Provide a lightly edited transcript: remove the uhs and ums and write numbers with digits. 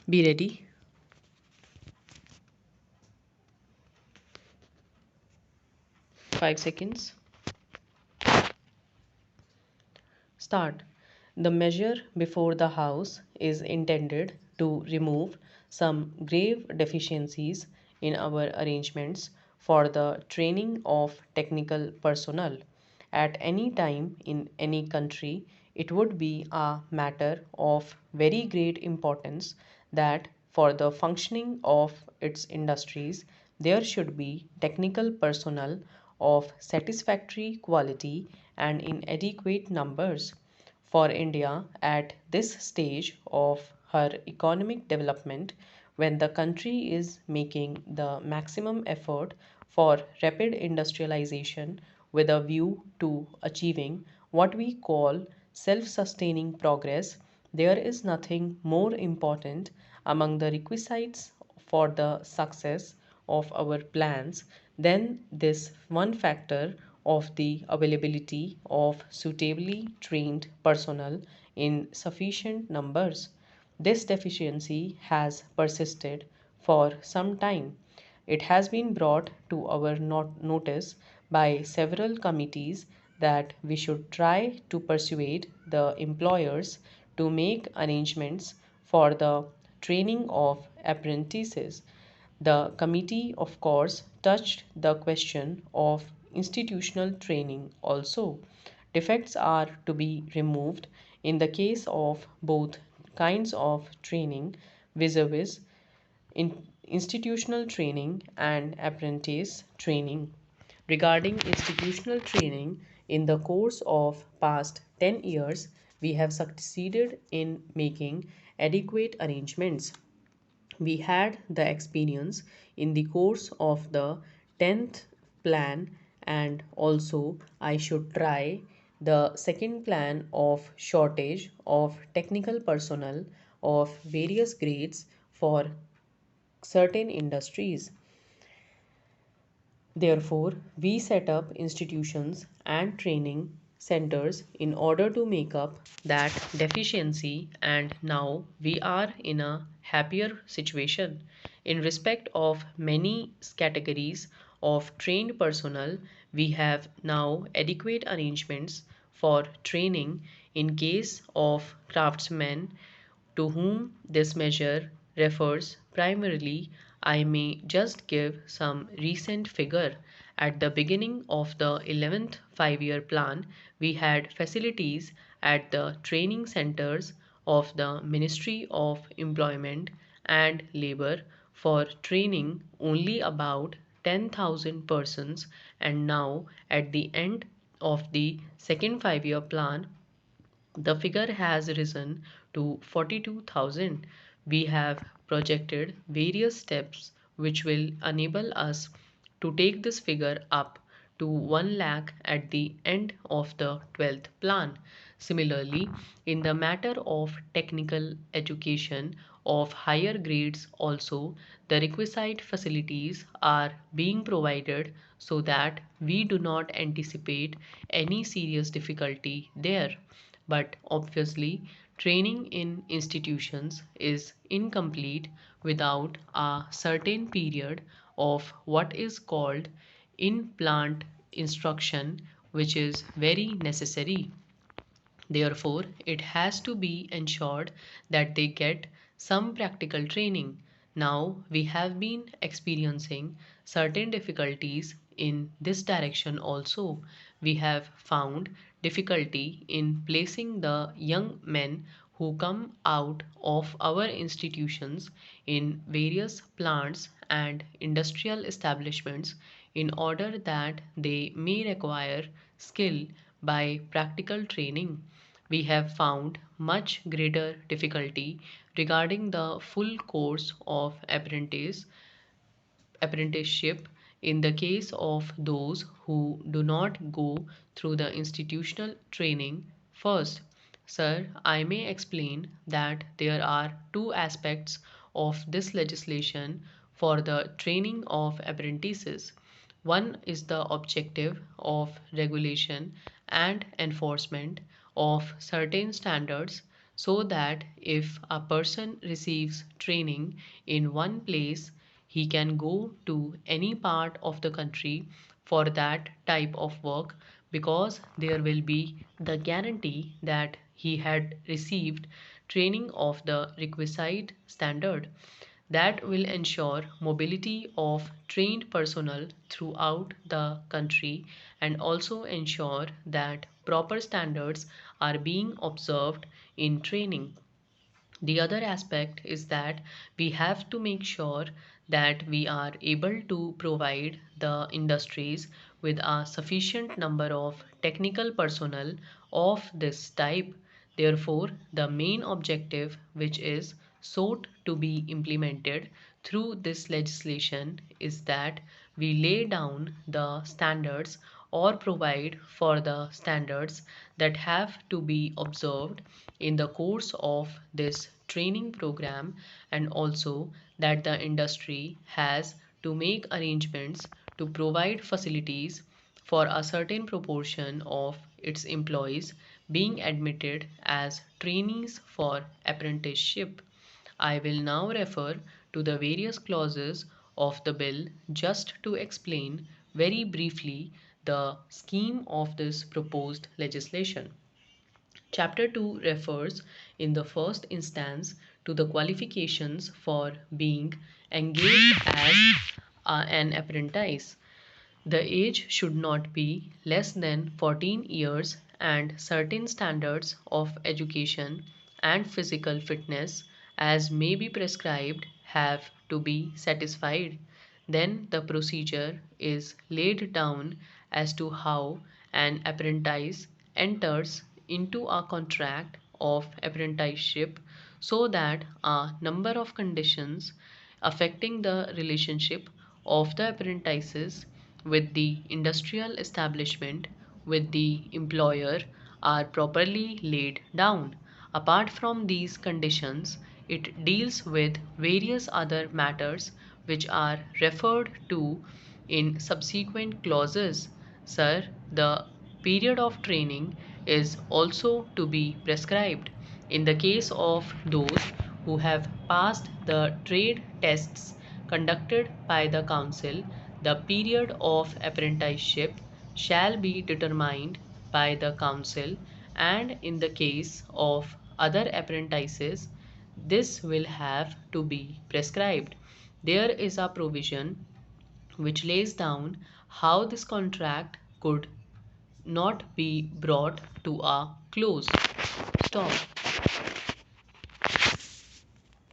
Be ready. 5 seconds. Start. The measure before the house is intended to remove some grave deficiencies in our arrangements for the training of technical personnel. At any time in any country, it would be a matter of very great importance that for the functioning of its industries, there should be technical personnel of satisfactory quality and in adequate numbers. For India, at this stage of her economic development, when the country is making the maximum effort for rapid industrialization with a view to achieving what we call self sustaining progress, there is nothing more important among the requisites for the success of our plans than this one factor of the availability of suitably trained personnel in sufficient numbers. This deficiency has persisted for some time. It has been brought to our notice by several committees that we should try to persuade the employers to make arrangements for the training of apprentices. The committee, of course, touched the question of institutional training also. Defects are to be removed in the case of both kinds of training, vis-a-vis institutional training and apprentice training. Regarding institutional training, in the course of past 10 years, we have succeeded in making adequate arrangements. We had the experience in the course of the 10th plan, and also I should try the second plan of shortage of technical personnel of various grades for certain industries. Therefore, we set up institutions and training centers in order to make up that deficiency, and now we are in a happier situation. In respect of many categories of trained personnel, we have now adequate arrangements for training in case of craftsmen to whom this measure refers primarily. I may just give some recent figure. At the beginning of the 11th 5 year plan, we had facilities at the training centers of the Ministry of Employment and Labor for training only about 10,000 persons, and now at the end of the second 5 year plan, the figure has risen to 42,000. We have projected various steps which will enable us to take this figure up to 1 lakh at the end of the 12th plan. Similarly, in the matter of technical education of higher grades also, the requisite facilities are being provided so that we do not anticipate any serious difficulty there. But obviously, training in institutions is incomplete without a certain period of what is called in plant instruction, which is very necessary. Therefore, it has to be ensured that they get some practical training. Now, we have been experiencing certain difficulties in this direction also. We have found difficulty in placing the young men who come out of our institutions in various plants and industrial establishments in order that they may acquire skill by practical training. We have found much greater difficulty regarding the full course of apprenticeship in the case of those who do not go through the institutional training first. Sir, I may explain that there are two aspects of this legislation for the training of apprentices. One is the objective of regulation and enforcement of certain standards so that if a person receives training in one place, he can go to any part of the country for that type of work, because there will be the guarantee that he had received training of the requisite standard. That will ensure mobility of trained personnel throughout the country, and also ensure that proper standards are being observed in training. The other aspect is that we have to make sure that we are able to provide the industries with a sufficient number of technical personnel of this type. Therefore, the main objective which is sought to be implemented through this legislation is that we lay down the standards or provide for the standards that have to be observed in the course of this training program, and also that the industry has to make arrangements to provide facilities for a certain proportion of its employees being admitted as trainees for apprenticeship. I will now refer to the various clauses of the bill just to explain very briefly the scheme of this proposed legislation. Chapter 2 refers in the first instance to the qualifications for being engaged as an apprentice. The age should not be less than 14 years, and certain standards of education and physical fitness as may be prescribed have to be satisfied. Then the procedure is laid down as to how an apprentice enters into a contract of apprenticeship, so that a number of conditions affecting the relationship of the apprentices with the industrial establishment with the employer are properly laid down. Apart from these conditions, it deals with various other matters which are referred to in subsequent clauses. Sir, the period of training is also to be prescribed. In the case of those who have passed the trade tests conducted by the council, the period of apprenticeship shall be determined by the council, and in the case of other apprentices, this will have to be prescribed. There is a provision which lays down how this contract could not be brought to a close. Stop.